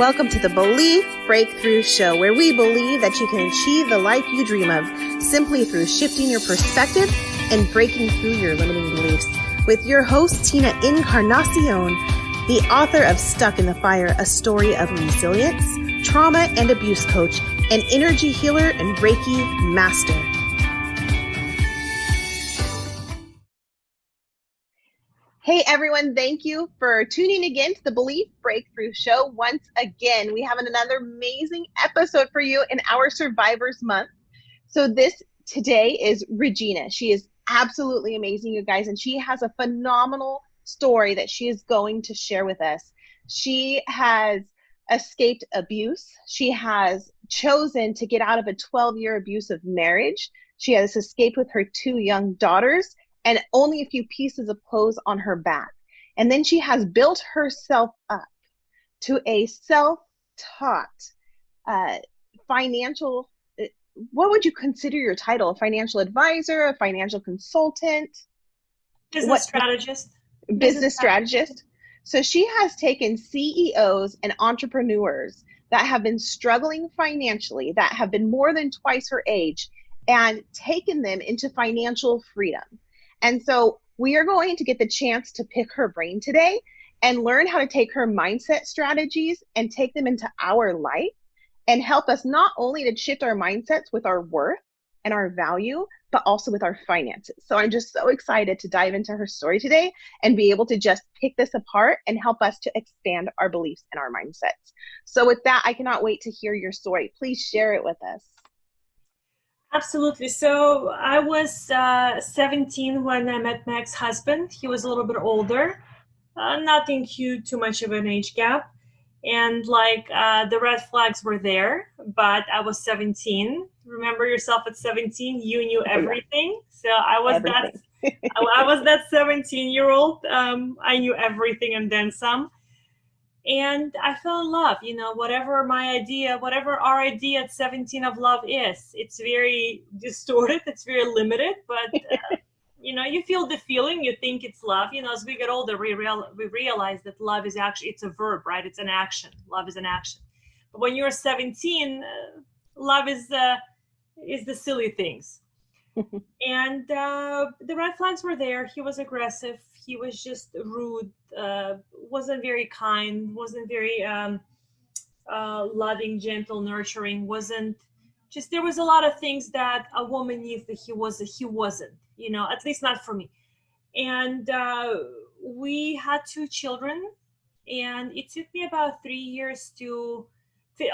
Welcome to the Belief Breakthrough Show, where we believe that you can achieve the life you dream of simply through shifting your perspective and breaking through your limiting beliefs. With your host, Tina Encarnacion, the author of Stuck in the Fire, a story of resilience, trauma and abuse coach, an energy healer, and Reiki master. Hey everyone, thank you for tuning again to the Belief Breakthrough Show. Once again, we have another amazing episode for you in our Survivors Month. So this today is Regina. She is absolutely amazing, you guys, and she has a phenomenal story that she is going to share with us. She has escaped abuse. She has chosen to get out of a 12-year abusive marriage. She has escaped with her 2 young daughters and only a few pieces of clothes on her back. And then she has built herself up to a self-taught financial, what would you consider your title? A financial advisor, a financial consultant? Business strategist. Business strategist. So she has taken CEOs and entrepreneurs that have been struggling financially, that have been more than twice her age, and taken them into financial freedom. And so we are going to get the chance to pick her brain today and learn how to take her mindset strategies and take them into our life and help us not only to shift our mindsets with our worth and our value, but also with our finances. So I'm just so excited to dive into her story today and be able to just pick this apart and help us to expand our beliefs and our mindsets. So with that, I cannot wait to hear your story. Please share it with us. Absolutely. So I was 17 when I met my ex-husband. He was a little bit older, nothing huge, too much of an age gap. And the red flags were there, but I was 17. Remember yourself at 17, you knew everything. So I was that 17-year-old. I knew everything and then some. And I fell in love, whatever our idea at 17 of love is. It's very distorted. It's very limited, but you feel the feeling, you think it's love. As we get older, we realize that love is actually, it's a verb, right? It's an action. Love is an action. But when you're 17, love is the silly things. And the red flags were there. He was aggressive. He was just rude, wasn't very kind, wasn't very loving, gentle, nurturing, there was a lot of things that a woman needs that he wasn't, at least not for me. And we had 2 children, and it took me about 3 years to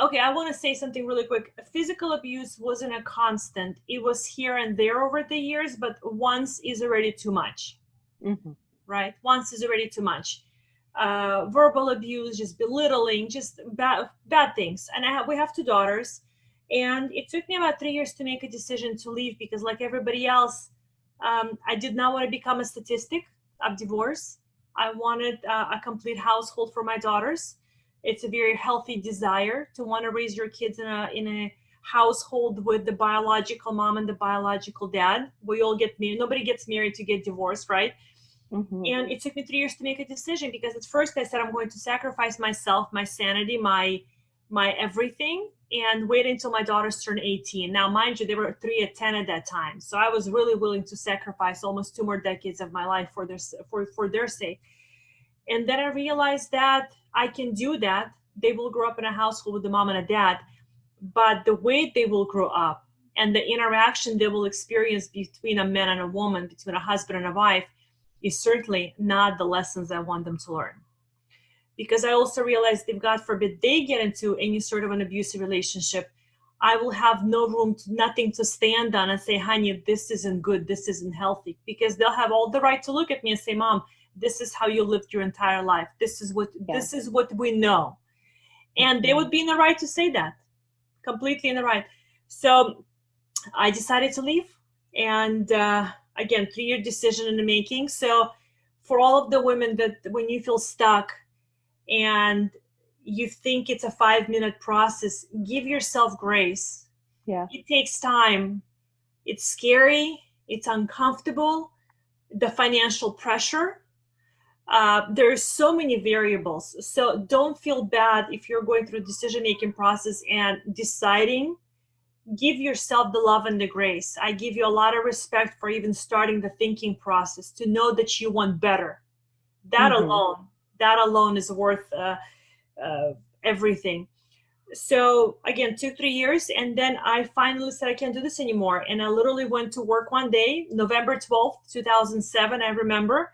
okay, I want to say something really quick. Physical abuse wasn't a constant. It was here and there over the years, but once is already too much. Mm-hmm. Right? Once is already too much. Verbal abuse, just belittling, just bad things. And we have 2 daughters. And it took me about 3 years to make a decision to leave because, like everybody else, I did not want to become a statistic of divorce. I wanted a complete household for my daughters. It's a very healthy desire to want to raise your kids in a household with the biological mom and the biological dad. We all get married. Nobody gets married to get divorced, right? Mm-hmm. And it took me 3 years to make a decision because at first I said I'm going to sacrifice myself, my sanity, my everything, and wait until my daughters turn 18. Now, mind you, they were 3 and 10 at that time, so I was really willing to sacrifice almost 2 more decades of my life for their sake. And then I realized that I can do that. They will grow up in a household with a mom and a dad, but the way they will grow up and the interaction they will experience between a man and a woman, between a husband and a wife, is certainly not the lessons I want them to learn. Because I also realized if, God forbid, they get into any sort of an abusive relationship, I will have nothing to stand on and say, honey, this isn't good, this isn't healthy. Because they'll have all the right to look at me and say, Mom, this is how you lived your entire life. This is what we know. And they would be in the right to say that, completely in the right. So I decided to leave. And again, 3-year decision in the making. So for all of the women that when you feel stuck and you think it's a 5-minute process, give yourself grace. Yeah. It takes time. It's scary. It's uncomfortable. The financial pressure. There's so many variables. So don't feel bad if you're going through decision-making process and deciding. Give yourself the love and the grace. I give you a lot of respect for even starting the thinking process to know that you want better. That Mm-hmm. alone, that alone is worth uh, everything. So again, 2 3 years, and then I finally said I can't do this anymore, and I literally went to work one day, November 12th 2007. I remember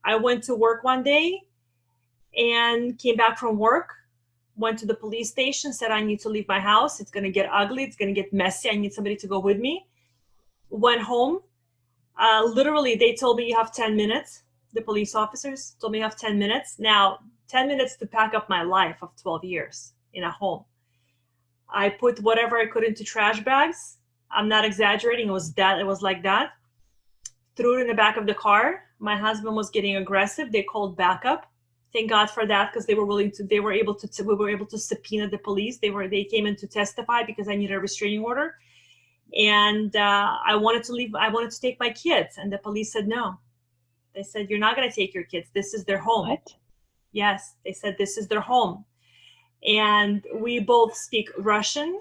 I went to work one day and came back from work, went to the police station, said I need to leave my house, it's going to get ugly, it's going to get messy, I need somebody to go with me. Went home. Literally they told me you have 10 minutes. The police officers told me you have 10 minutes. Now 10 minutes to pack up my life of 12 years in a home. I put whatever I could into trash bags. I'm not exaggerating. It was like that. Threw it in the back of the car. My husband was getting aggressive. They called backup. Thank God for that, because we were able to subpoena the police. They came in to testify because I needed a restraining order. And I wanted to leave. I wanted to take my kids, and the police said no. They said, you're not going to take your kids. This is their home. What? Yes, they said this is their home. And we both speak Russian,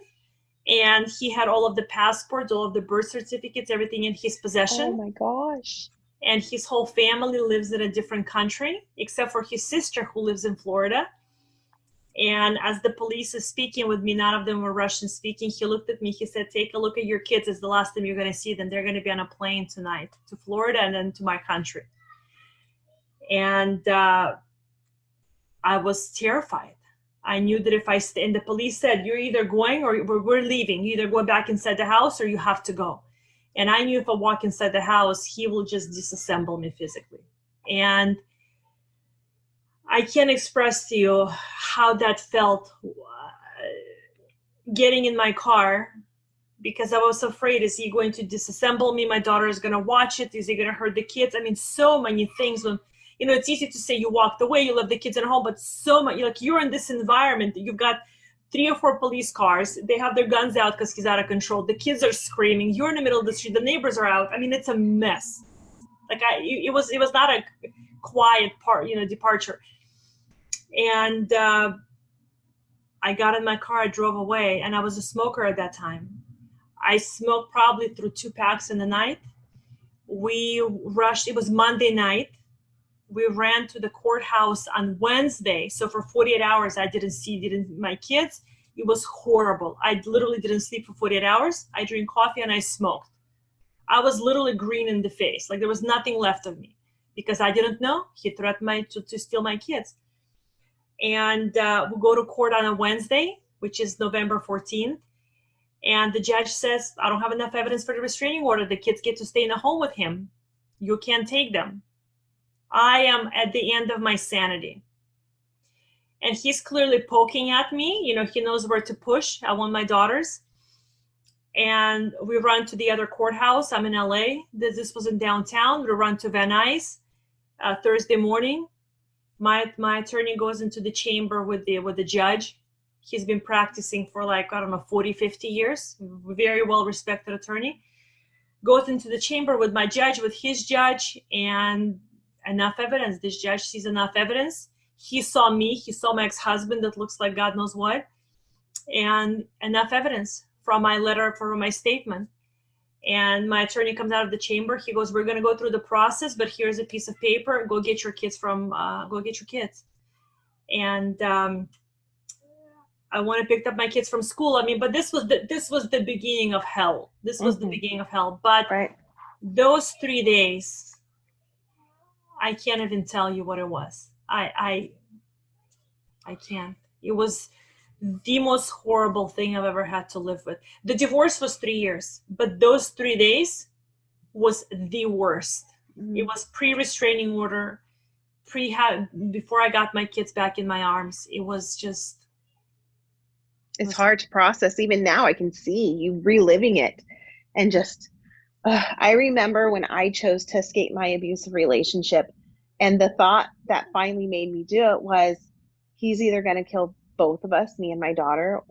and he had all of the passports, all of the birth certificates, everything in his Oh possession. my gosh. And his whole family lives in a different country, except for his sister who lives in Florida. And as the police is speaking with me, none of them were Russian speaking. He looked at me, he said, take a look at your kids. It's the last time you're going to see them. They're going to be on a plane tonight to Florida and then to my country. And I was terrified. I knew that if I stay, and the police said, you're either going or we're leaving. You either go back inside the house or you have to go. And I knew if I walk inside the house, he will just disassemble me physically. And I can't express to you how that felt, getting in my car, because I was afraid, is he going to disassemble me? My daughter is going to watch it. Is he going to hurt the kids? I mean, so many things. When, it's easy to say you walked away, you left the kids at home, but so much, like, you're in this environment. You've got 3 or 4 police cars. They have their guns out because he's out of control. The kids are screaming. You're in the middle of the street. The neighbors are out. I mean, it's a mess. Like, it was not a quiet departure. And I got in my car, I drove away, and I was a smoker at that time. I smoked probably through 2 packs in the night. We rushed, it was Monday night. We ran to the courthouse on Wednesday. So for 48 hours, I didn't see my kids. It was horrible. I literally didn't sleep for 48 hours. I drank coffee and I smoked. I was literally green in the face. Like, there was nothing left of me because I didn't know. He threatened to steal my kids. And we go to court on a Wednesday, which is November 14th. And the judge says, I don't have enough evidence for the restraining order. The kids get to stay in a home with him. You can't take them. I am at the end of my sanity. And he's clearly poking at me. He knows where to push. I want my daughters. And we run to the other courthouse. I'm in LA. This was in downtown. We run to Van Nuys Thursday morning. My attorney goes into the chamber with the judge. He's been practicing for 40, 50 years. Very well respected attorney. Goes into the chamber with my judge, with his judge, and enough evidence. This judge sees enough evidence. He saw me. He saw my ex-husband that looks like God knows what. And enough evidence from my letter, from my statement. And my attorney comes out of the chamber. He goes, we're going to go through the process, but here's a piece of paper. Go get your kids And I went and picked up my kids from school. I mean, but this was the beginning of hell. This was the beginning of hell. But Right. those 3 days, I can't even tell you what it was. I can't. It was the most horrible thing I've ever had to live with. The divorce was 3 years, but those 3 days was the worst. Mm-hmm. It was pre-restraining order, before I got my kids back in my arms. It was just... It's hard to process. Even now I can see you reliving it. And just, I remember when I chose to escape my abusive relationship, and the thought that finally made me do it was, he's either going to kill both of us, me and my daughter,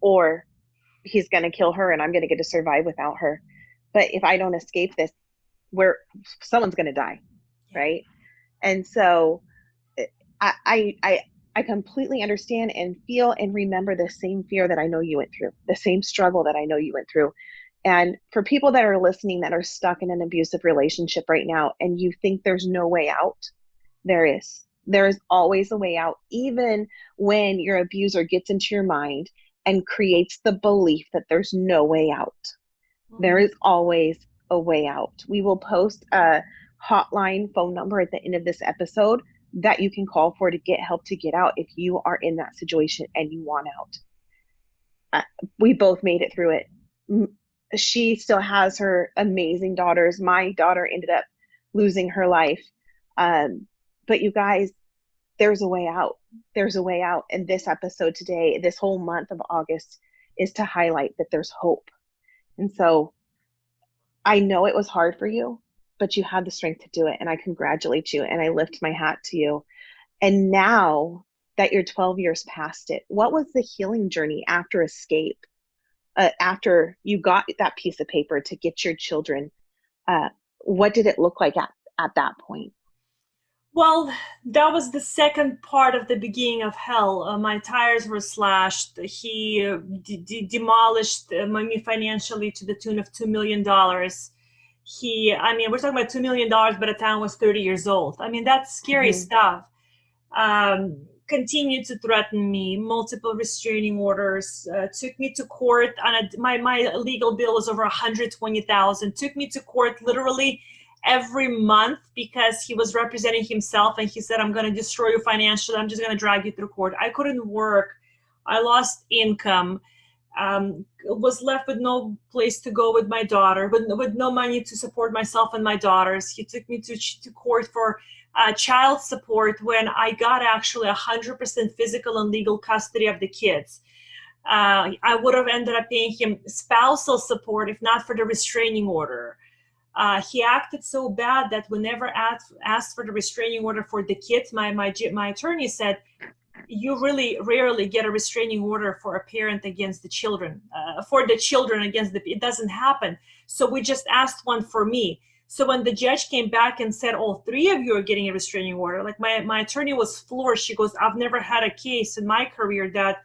or he's going to kill her and I'm going to get to survive without her. But if I don't escape this, someone's going to die. Right. And so I completely understand and feel and remember the same fear that I know you went through, the same struggle that I know you went through. And for people that are listening that are stuck in an abusive relationship right now and you think there's no way out, there is. There is always a way out, even when your abuser gets into your mind and creates the belief that there's no way out. There is always a way out. We will post a hotline phone number at the end of this episode that you can call for to get help to get out if you are in that situation and you want out. We both made it through it. She still has her amazing daughters. My daughter ended up losing her life. But you guys, there's a way out. There's a way out. And this episode today, this whole month of August, is to highlight that there's hope. And so I know it was hard for you, but you had the strength to do it. And I congratulate you and I lift my hat to you. And now that you're 12 years past it, what was the healing journey after escape? After you got that piece of paper to get your children, what did it look like at that point? Well, that was the second part of the beginning of hell. My tires were slashed. He demolished me financially to the tune of $2 million. We're talking about $2 million, but the time I was 30 years old. I mean, that's scary stuff. Continued to threaten me, multiple restraining orders, took me to court on my legal bill was over 120,000, took me to court literally every month because he was representing himself and he said, I'm going to destroy you financially. I'm just going to drag you through court. I couldn't work. I lost income, was left with no place to go with my daughter, with no money to support myself and my daughters. He took me to court for child support when I got actually 100% physical and legal custody of the kids. I would have ended up paying him spousal support if not for the restraining order. He acted so bad that we never asked for the restraining order for the kids. My attorney said, you really rarely get a restraining order for a parent against the children, it doesn't happen. So we just asked one for me. So when the judge came back and said, all three of you are getting a restraining order, like my attorney was floored. She goes, I've never had a case in my career that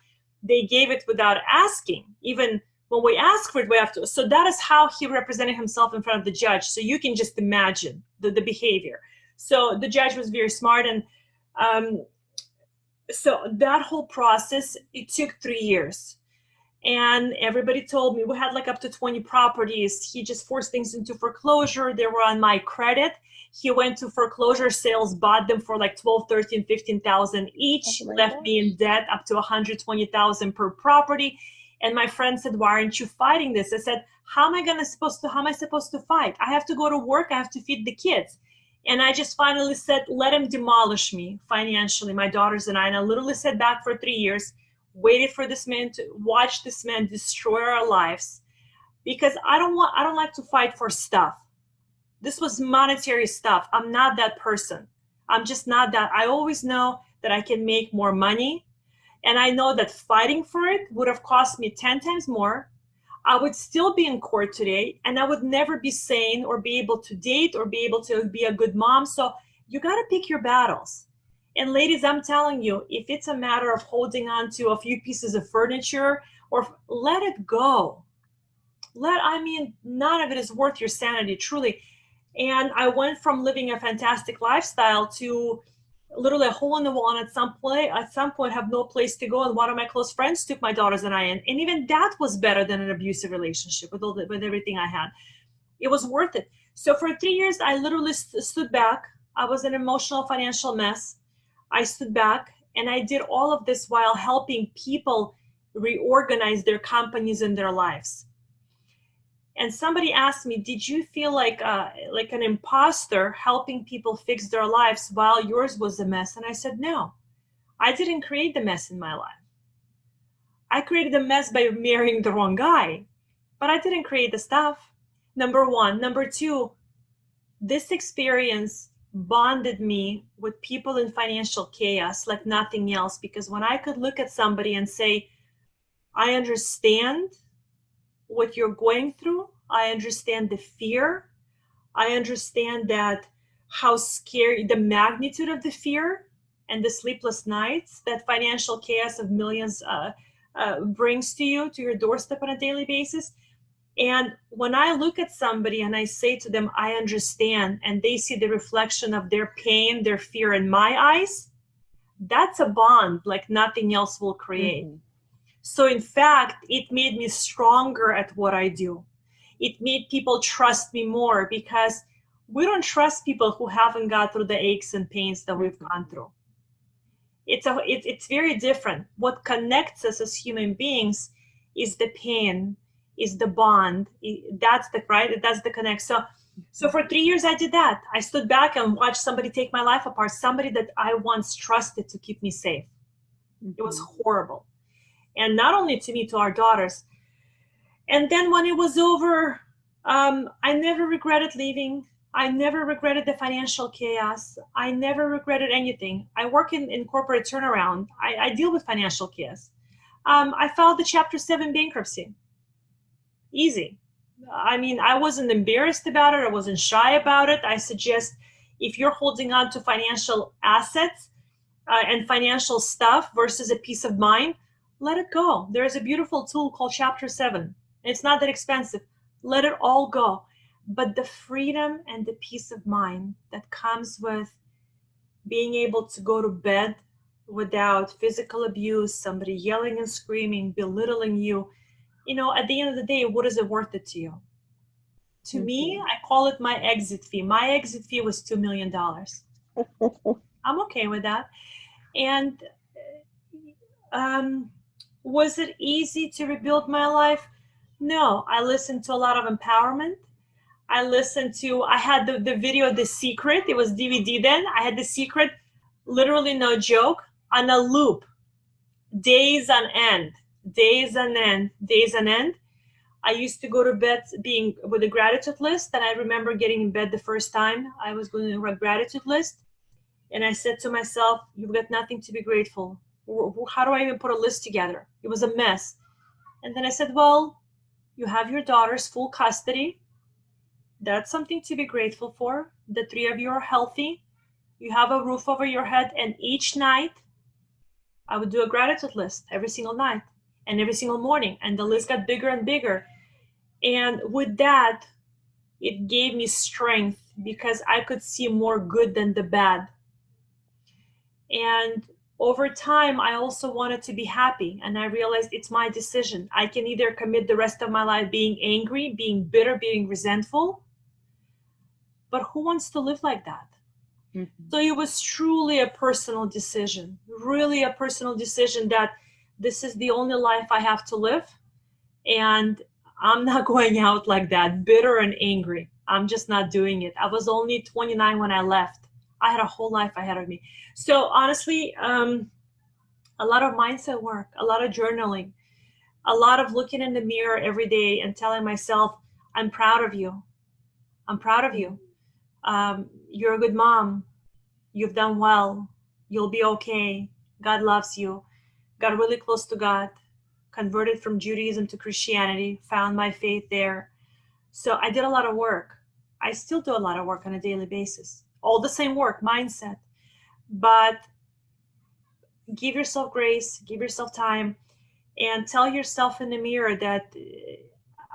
they gave it without asking. Even when we ask for it, we have to. So that is how he represented himself in front of the judge. So you can just imagine the behavior. So the judge was very smart. And so that whole process, it took 3 years. And everybody told me we had like up to 20 properties. He just forced things into foreclosure. They were on my credit. He went to foreclosure sales, bought them for like 12, 13, 15,000 each, left me in debt up to 120,000 per property. And my friend said, why aren't you fighting this? I said, how am I supposed to fight? I have to go to work. I have to feed the kids. And I just finally said, let him demolish me financially, my daughters and I. And I literally sat back for 3 years, waited for this man to watch this man destroy our lives, because I don't like to fight for stuff. This was monetary stuff. I'm not that person. I'm just not that. I always know that I can make more money. And I know that fighting for it would have cost me 10 times more. I would still be in court today, and I would never be sane or be able to date or be able to be a good mom. So you got to pick your battles. And ladies, I'm telling you, if it's a matter of holding on to a few pieces of furniture, or let it go. None of it is worth your sanity, truly. And I went from living a fantastic lifestyle to literally a hole in the wall, and at some point have no place to go. And one of my close friends took my daughters and I in. And even that was better than an abusive relationship with everything I had. It was worth it. So for 3 years, I literally stood back. I was an emotional, financial mess. I stood back, and I did all of this while helping people reorganize their companies and their lives. And somebody asked me, did you feel like an imposter helping people fix their lives while yours was a mess? And I said, no, I didn't create the mess in my life. I created the mess by marrying the wrong guy, but I didn't create the stuff. Number one. Number two, this experience bonded me with people in financial chaos like nothing else, because when I could look at somebody and say, I understand what you're going through, I understand the fear, I understand that how scary, the magnitude of the fear and the sleepless nights that financial chaos of millions brings to you, to your doorstep on a daily basis. And when I look at somebody and I say to them, I understand, and they see the reflection of their pain, their fear in my eyes, that's a bond like nothing else will create. Mm-hmm. So in fact, it made me stronger at what I do. It made people trust me more, because we don't trust people who haven't gone through the aches and pains that we've gone through. It's very different. What connects us as human beings is the pain, is the bond. That's the connect. So for 3 years I did that. I stood back and watched somebody take my life apart, somebody that I once trusted to keep me safe. It was horrible. And not only to me, to our daughters. And then when it was over, I never regretted leaving. I never regretted the financial chaos. I never regretted anything. I work in corporate turnaround. I deal with financial chaos. I filed the Chapter 7 bankruptcy. Easy. I mean, I wasn't embarrassed about it. I wasn't shy about it. I suggest, if you're holding on to financial assets and financial stuff versus a peace of mind, let it go. There's a beautiful tool called Chapter 7. It's not that expensive. Let it all go. But the freedom and the peace of mind that comes with being able to go to bed without physical abuse, somebody yelling and screaming, belittling you, at the end of the day, what is it worth it to you? To me, I call it my exit fee. My exit fee was $2 million. I'm okay with that. And was it easy to rebuild my life? No. I listened to a lot of empowerment. I had the video, The Secret. It was DVD then. I had The Secret, literally no joke, on a loop, days on end, days on end, days on end. I used to go to bed being with a gratitude list. And I remember getting in bed the first time I was going to write a gratitude list. And I said to myself, you've got nothing to be grateful. How do I even put a list together? It was a mess. And then I said, well, you have your daughter's full custody. That's something to be grateful for. The three of you are healthy. You have a roof over your head. And each night, I would do a gratitude list every single night and every single morning. And the list got bigger and bigger. And with that, it gave me strength, because I could see more good than the bad. And over time, I also wanted to be happy. And I realized it's my decision. I can either commit the rest of my life being angry, being bitter, being resentful. But who wants to live like that? So it was truly a personal decision, really a personal decision, that this is the only life I have to live. And I'm not going out like that, bitter and angry. I'm just not doing it. I was only 29 when I left. I had a whole life ahead of me. So honestly, a lot of mindset work, a lot of journaling, a lot of looking in the mirror every day and telling myself, I'm proud of you. I'm proud of you. You're a good mom. You've done well. You'll be okay. God loves you. Got really close to God. Converted from Judaism to Christianity. Found my faith there. So I did a lot of work. I still do a lot of work on a daily basis. All the same work, mindset. But give yourself grace. Give yourself time. And tell yourself in the mirror that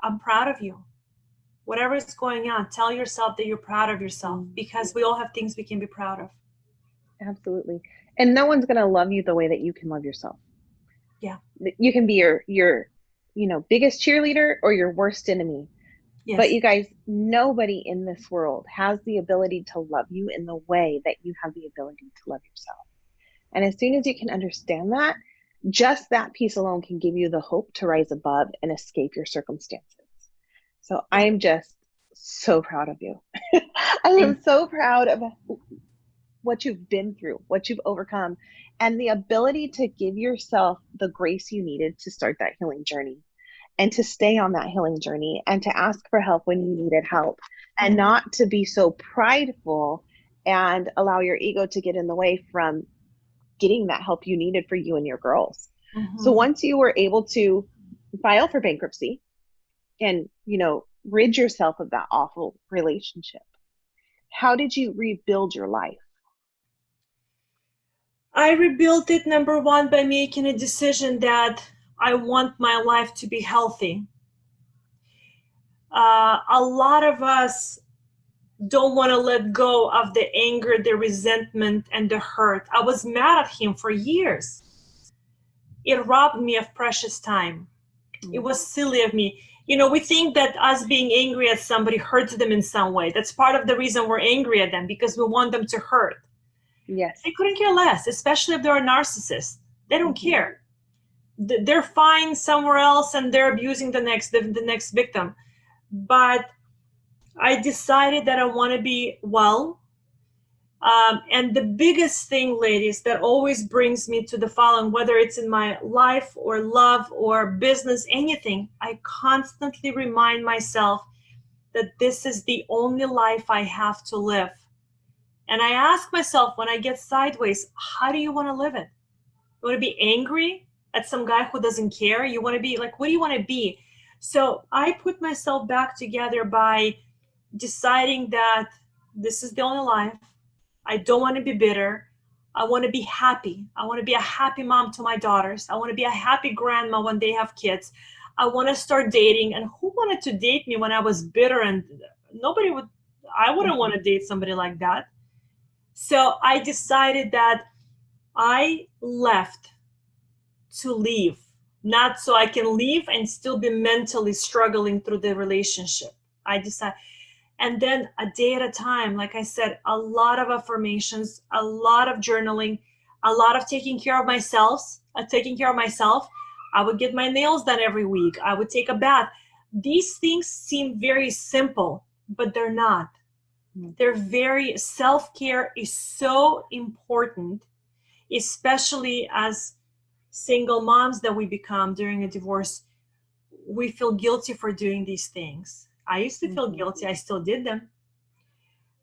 I'm proud of you. Whatever is going on, tell yourself that you're proud of yourself, because we all have things we can be proud of. Absolutely. And no one's going to love you the way that you can love yourself. Yeah. You can be your biggest cheerleader or your worst enemy. Yes. But you guys, nobody in this world has the ability to love you in the way that you have the ability to love yourself. And as soon as you can understand that, just that piece alone can give you the hope to rise above and escape your circumstances. So I'm just so proud of you. I am so proud of what you've been through, what you've overcome, and the ability to give yourself the grace you needed to start that healing journey, and to stay on that healing journey, and to ask for help when you needed help, and not to be so prideful and allow your ego to get in the way from getting that help you needed for you and your girls. So once you were able to file for bankruptcy and, rid yourself of that awful relationship, How did you rebuild your life? I rebuilt it, number one, by making a decision that I want my life to be healthy. A lot of us don't want to let go of the anger, the resentment, and the hurt. I was mad at him for years. It robbed me of precious time. It was silly of me. You know, we think that us being angry at somebody hurts them in some way. That's part of the reason we're angry at them, because we want them to hurt. Yes. They couldn't care less, especially if they're a narcissist. They don't care. They're fine somewhere else and they're abusing the next victim. But I decided that I want to be well. And the biggest thing, ladies, that always brings me to the following, whether it's in my life or love or business, anything, I constantly remind myself that this is the only life I have to live. And I ask myself when I get sideways, how do you want to live it? You want to be angry at some guy who doesn't care? You want to be like, what do you want to be? So I put myself back together by deciding that this is the only life. I don't want to be bitter. I want to be happy. I want to be a happy mom to my daughters. I want to be a happy grandma when they have kids. I want to start dating. And who wanted to date me when I was bitter? And nobody would, I wouldn't want to date somebody like that. So I decided that I left to leave, not so I can leave and still be mentally struggling through the relationship. I decided. And then a day at a time, like I said, a lot of affirmations, a lot of journaling, a lot of taking care of myself. I would get my nails done every week. I would take a bath. These things seem very simple, but they're not. They're very, self-care is so important, especially as single moms that we become during a divorce. We feel guilty for doing these things. I used to feel guilty. I still did them.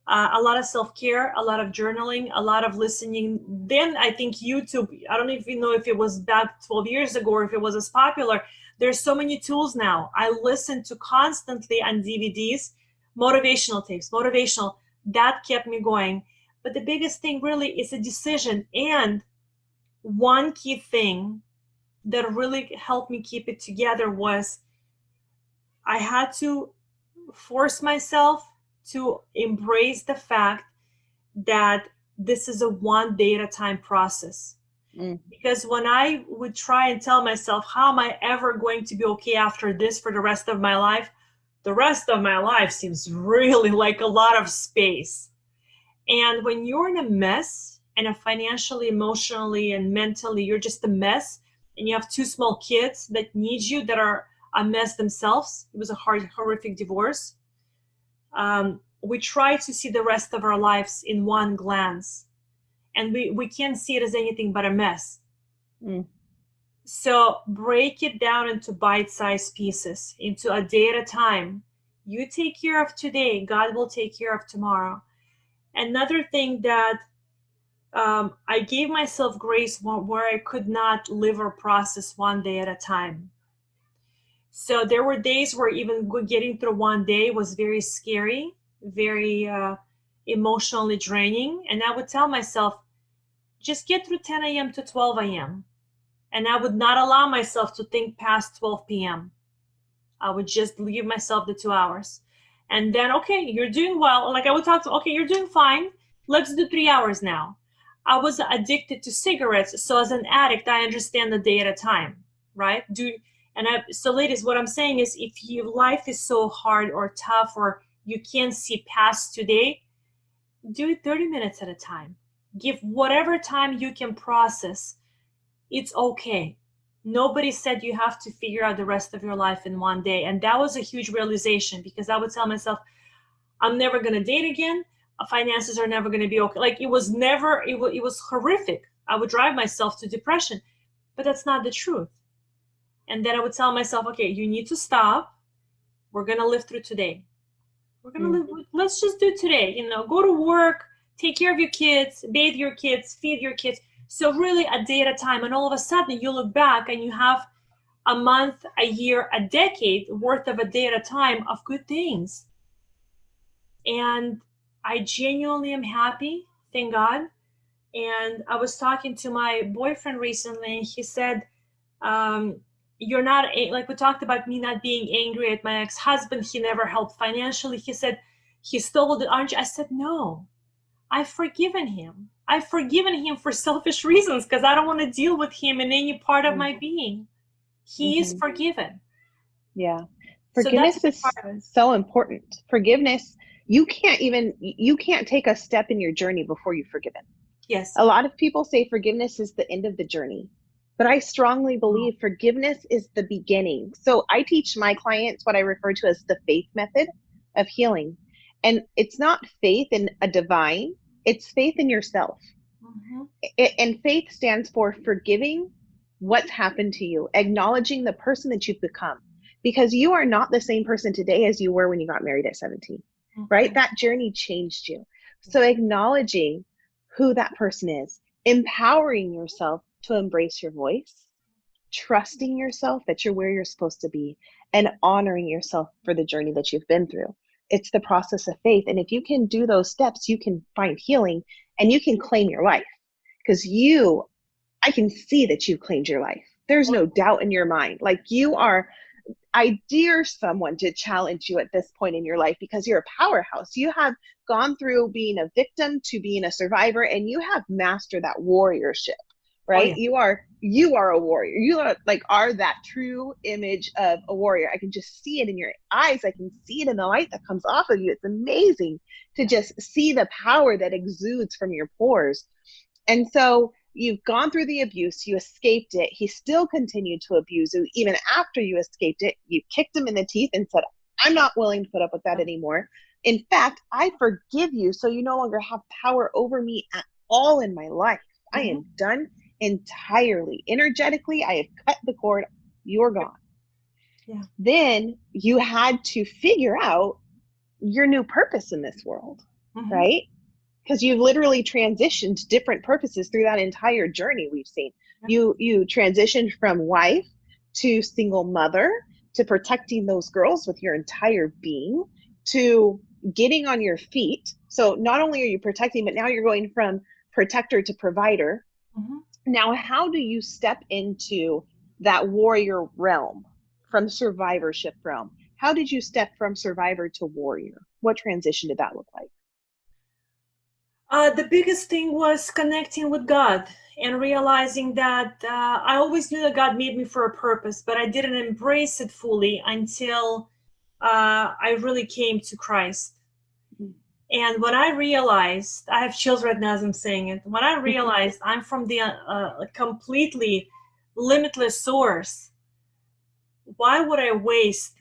A lot of self-care, a lot of journaling, a lot of listening. Then I think YouTube, I don't even know if it was back 12 years ago or if it was as popular. There's so many tools now. I listen to constantly on DVDs, motivational tapes, that kept me going. But the biggest thing really is a decision. And one key thing that really helped me keep it together was I had to force myself to embrace the fact that this is a one day at a time process. Because when I would try and tell myself, how am I ever going to be okay after this for the rest of my life? The rest of my life seems really like a lot of space. And when you're in a mess, and financially, emotionally, and mentally, you're just a mess, and you have two small kids that need you, that are a mess themselves. It was a horrific divorce. We try to see the rest of our lives in one glance, and we can't see it as anything but a mess. So break it down into bite-sized pieces, into a day at a time. You take care of today, God will take care of tomorrow. Another thing that I gave myself grace where I could not live or process one day at a time. So there were days where even getting through one day was very scary, very emotionally draining. And I would tell myself, just get through 10 a.m. to 12 a.m. And I would not allow myself to think past 12 p.m. I would just leave myself the 2 hours. And then, okay, you're doing well. Like I would talk to, okay, you're doing fine. Let's do 3 hours now. I was addicted to cigarettes. So as an addict, I understand the day at a time, right? So ladies, what I'm saying is, if your life is so hard or tough, or you can't see past today, do it 30 minutes at a time. Give whatever time you can process. It's okay. Nobody said you have to figure out the rest of your life in one day. And that was a huge realization, because I would tell myself, I'm never going to date again. Finances are never going to be okay. Like it was horrific. I would drive myself to depression, but that's not the truth. And then I would tell myself, okay, you need to stop. We're going to live through today. We're going to live. Let's just do today, go to work, take care of your kids, bathe your kids, feed your kids. So really a day at a time. And all of a sudden you look back and you have a month, a year, a decade worth of a day at a time of good things. And I genuinely am happy, thank God. And I was talking to my boyfriend recently, and he said, um, "You're not like we talked about me not being angry at my ex-husband. He never helped financially." He said, "He stole it, aren't you?" I said, "No, I've forgiven him. I've forgiven him for selfish reasons because I don't want to deal with him in any part of my being. He is Mm-hmm. forgiven." Yeah. So that's a Forgiveness big is part of it. so important. Forgiveness, you can't take a step in your journey before you've forgiven. Yes. A lot of people say forgiveness is the end of the journey, but I strongly believe forgiveness is the beginning. So I teach my clients what I refer to as the faith method of healing. And it's not faith in a divine, it's faith in yourself. Mm-hmm. And faith stands for forgiving what's happened to you, acknowledging the person that you've become, because you are not the same person today as you were when you got married at 17, right? Mm-hmm. That journey changed you. So acknowledging who that person is, empowering yourself to embrace your voice, trusting yourself that you're where you're supposed to be, and honoring yourself for the journey that you've been through. It's the process of faith. And if you can do those steps, you can find healing and you can claim your life, because I can see that you've claimed your life. There's no doubt in your mind. Like you are, I dare someone to challenge you at this point in your life because you're a powerhouse. You have gone through being a victim to being a survivor, and you have mastered that warriorship, Oh right? yeah. You are a warrior. You are that true image of a warrior. I can just see it in your eyes. I can see it in the light that comes off of you. It's amazing to just see the power that exudes from your pores. And so you've gone through the abuse, you escaped it. He still continued to abuse you. Even after you escaped it, you kicked him in the teeth and said, I'm not willing to put up with that anymore. In fact, I forgive you, so you no longer have power over me at all in my life. I Mm-hmm. am done entirely. Energetically, I have cut the cord. You're gone. Yeah. Then you had to figure out your new purpose in this world, Mm-hmm. right? Because you've literally transitioned different purposes through that entire journey we've seen. Yeah. You transitioned from wife to single mother to protecting those girls with your entire being to getting on your feet. So not only are you protecting, but now you're going from protector to provider. Mm-hmm. Now, how do you step into that warrior realm from survivorship realm? How did you step from survivor to warrior? What transition did that look like? The biggest thing was connecting with God and realizing that I always knew that God made me for a purpose, but I didn't embrace it fully until I really came to Christ. And when I realized, I have chills right now as I'm saying it, when I realized I'm from the completely limitless source, why would I waste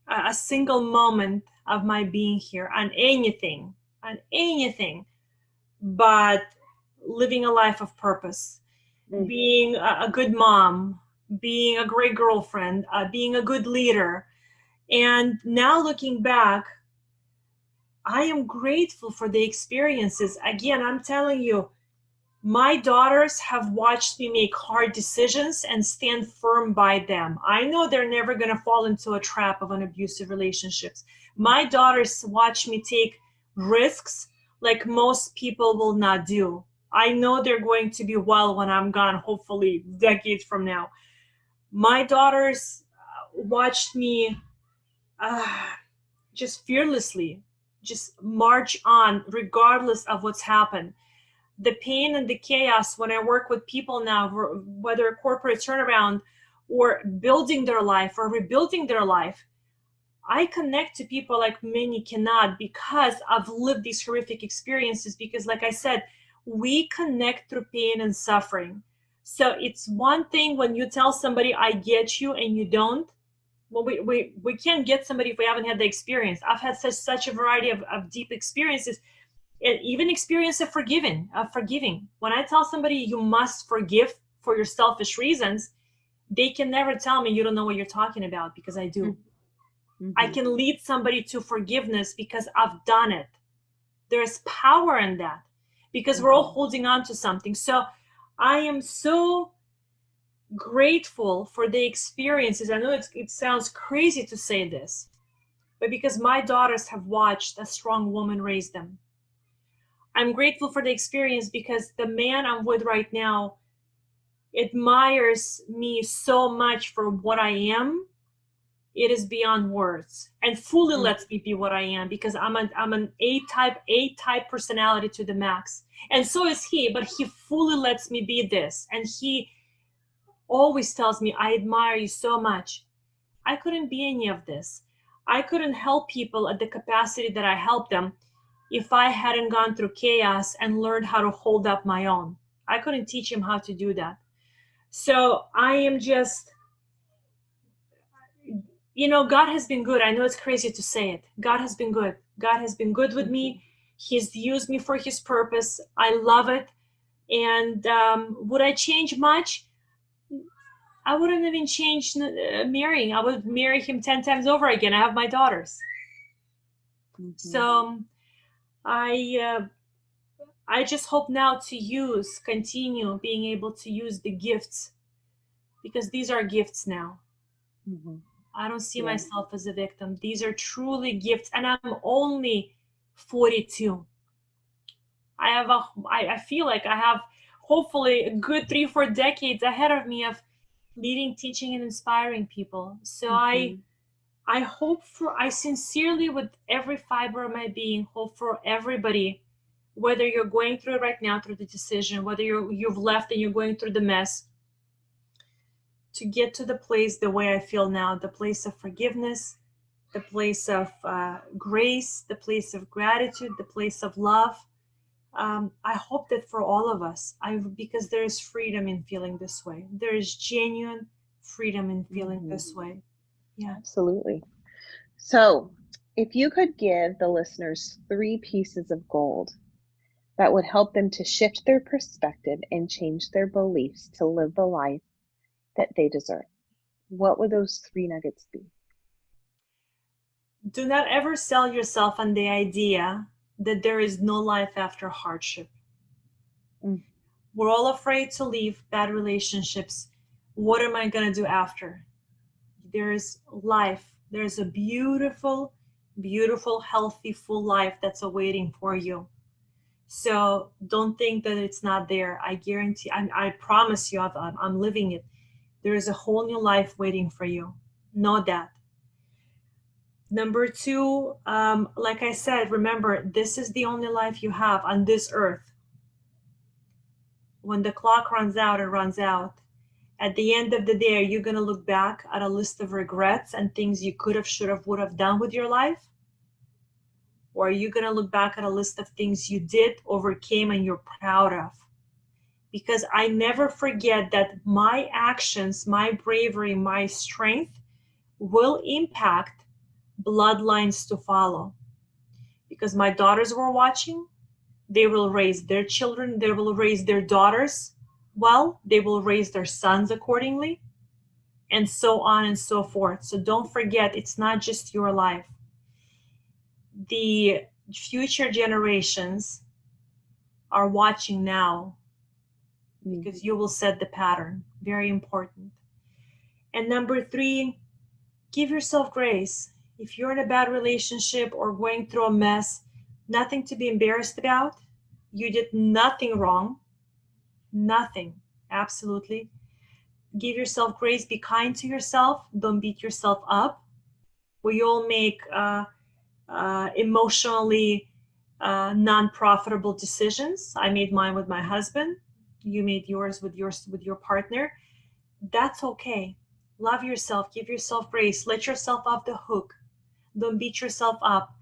a single moment of my being here on anything but living a life of purpose, Mm. being a good mom, being a great girlfriend, being a good leader. And now looking back, I am grateful for the experiences. Again, I'm telling you, my daughters have watched me make hard decisions and stand firm by them. I know they're never going to fall into a trap of an abusive relationships. My daughters watch me take risks like most people will not do. I know they're going to be well when I'm gone, hopefully decades from now. My daughters watched me uh, just fearlessly just march on regardless of what's happened. The pain and the chaos when I work with people now, whether a corporate turnaround or building their life or rebuilding their life, I connect to people like many cannot because I've lived these horrific experiences. Because, like I said, we connect through pain and suffering. So it's one thing when you tell somebody, I get you, and you don't. Well, we can't get somebody if we haven't had the experience. I've had such a variety of deep experiences, and even experience of forgiving. When I tell somebody you must forgive for your selfish reasons, they can never tell me you don't know what you're talking about, because I do. I Mm-hmm. can lead somebody to forgiveness because I've done it. There's power in that because we're all Mm-hmm. holding on to something. So I am so grateful for the experiences. I know it sounds crazy to say this, but because my daughters have watched a strong woman raise them, I'm grateful for the experience because the man I'm with right now admires me so much for what I am. It is beyond words, and fully Mm. lets me be what I am, because I'm an A type personality to the max, and so is he. But he fully lets me be this, and he always tells me, "I admire you so much." I couldn't be any of this. I couldn't help people at the capacity that I help them if I hadn't gone through chaos and learned how to hold up my own. I couldn't teach him how to do that. So I am just, God has been good. I know it's crazy to say it. God has been good. God has been good with Mhm. me. He's used me for his purpose. I love it. And would I change much? I wouldn't even change marrying. I would marry him 10 times over again. I have my daughters. Mhm. So I just hope now to continue being able to use the gifts, because these are gifts now. Mhm. I don't see Yeah. myself as a victim. These are truly gifts, and I'm only 42. I feel like I have hopefully a good 3 4 decades ahead of me of leading, teaching, and inspiring people. So Mhm. I sincerely, with every fiber of my being, hope for everybody, whether you're going through it right now through the decision, whether you've left and you're going through the mess, to get to the place the way I feel now, the place of forgiveness, the place of grace, the place of gratitude, the place of love. I hope that for all of us, because there is freedom in feeling this way. There is genuine freedom in feeling Mhm. this way. Yeah. Absolutely. So, if you could give the listeners three pieces of gold that would help them to shift their perspective and change their beliefs to live the life that they deserve, what would those three nuggets be? Do not ever sell yourself on the idea that there is no life after hardship. Mm. We're all afraid to leave bad relationships. What am I going to do after? There's life. There's a beautiful, beautiful, healthy, full life that's awaiting for you. So don't think that it's not there. I guarantee, I promise you, I'm living it. There is a whole new life waiting for you. Know that. Number two, like I said, remember, this is the only life you have on this earth. When the clock runs out, it runs out. At the end of the day, are you going to look back at a list of regrets and things you could have, should have, would have done with your life? Or are you going to look back at a list of things you did, overcame, and you're proud of? Because I never forget that my actions, my bravery, my strength will impact bloodlines to follow. Because my daughters were watching, they will raise their children, they will raise their daughters well, they will raise their sons accordingly, and so on and so forth. So don't forget, it's not just your life. The future generations are watching now, Mm. because you will set the pattern. Very important. And number three, give yourself grace. If you're in a bad relationship or going through a mess, nothing to be embarrassed about. You did nothing wrong. Nothing. Absolutely. Give yourself grace. Be kind to yourself. Don't beat yourself up. We all make emotionally non-profitable decisions. I made mine with my husband. You made yours with your partner. That's okay. Love yourself. Give yourself grace. Let yourself off the hook. Don't beat yourself up.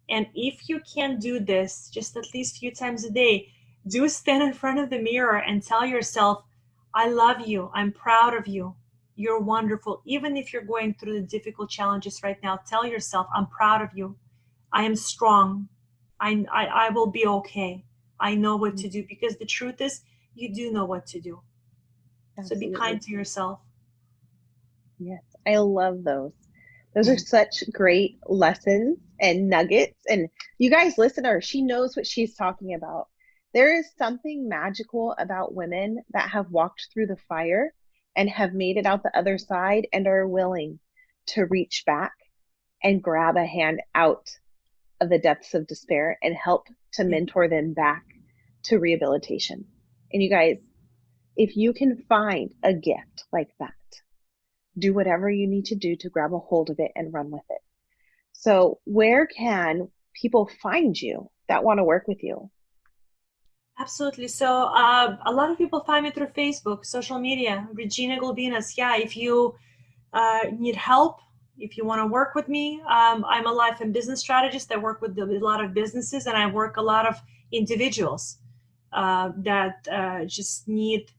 And if you can't do this, just at least a few times a day, do stand in front of the mirror and tell yourself, I love you. I'm proud of you. You're wonderful. Even if you're going through the difficult challenges right now, tell yourself, I'm proud of you. I am strong. I will be okay. I know what Mm. to do, because the truth is, you do know what to do. So be kind Absolutely. to yourself. Yes, I love those. Those are Mhm. such great lessons and nuggets. And you guys, listener, she knows what she's talking about. There is something magical about women that have walked through the fire and have made it out the other side and are willing to reach back and grab a hand out of the depths of despair and help to mentor them back to rehabilitation. And you guys, if you can find a gift like that, do whatever you need to do to grab a hold of it and run with it. So where can people find you that want to work with you? Absolutely. So a lot of people find me through Facebook, social media, Regina Gulbinas. Yeah, if you need help, if you want to work with me, I'm a life and business strategist. I work with a lot of businesses, and I work a lot of individuals that just need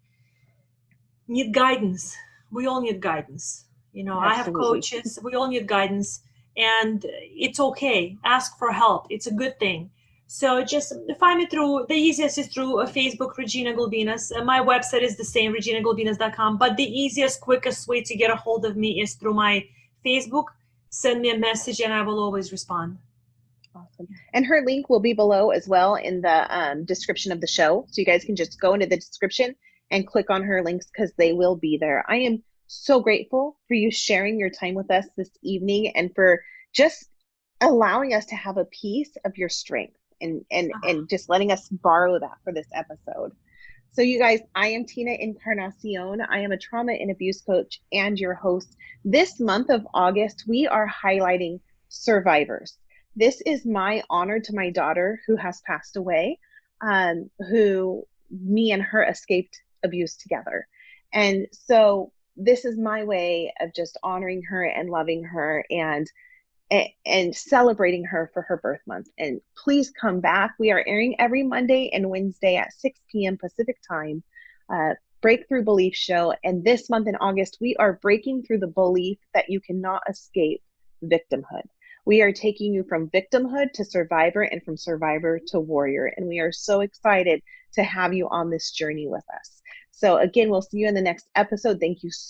guidance. We all need guidance. I have Absolutely. coaches. We all need guidance, and it's okay. Ask for help. It's a good thing. So just find me through, the easiest is through Facebook, Regina Gulbinas. My website is the same, reginagulbinas.com. But the easiest, quickest way to get a hold of me is through my Facebook. Send me a message and I will always respond. Awesome. And her link will be below as well in the description of the show. So you guys can just go into the description and click on her links because they will be there. I am so grateful for you sharing your time with us this evening and for just allowing us to have a piece of your strength and just letting us borrow that for this episode. So you guys, I am Tina Encarnacion. I am a trauma and abuse coach and your host. This month of August, we are highlighting survivors. This is my honor to my daughter who has passed away, who me and her escaped abuse together. And so this is my way of just honoring her and loving her and celebrating her for her birth month. And please come back. We are airing every Monday and Wednesday at 6 p.m. Pacific time, Breakthrough Belief Show. And this month in August, we are breaking through the belief that you cannot escape victimhood. We are taking you from victimhood to survivor and from survivor to warrior. And we are so excited to have you on this journey with us. So again, we'll see you in the next episode. Thank you so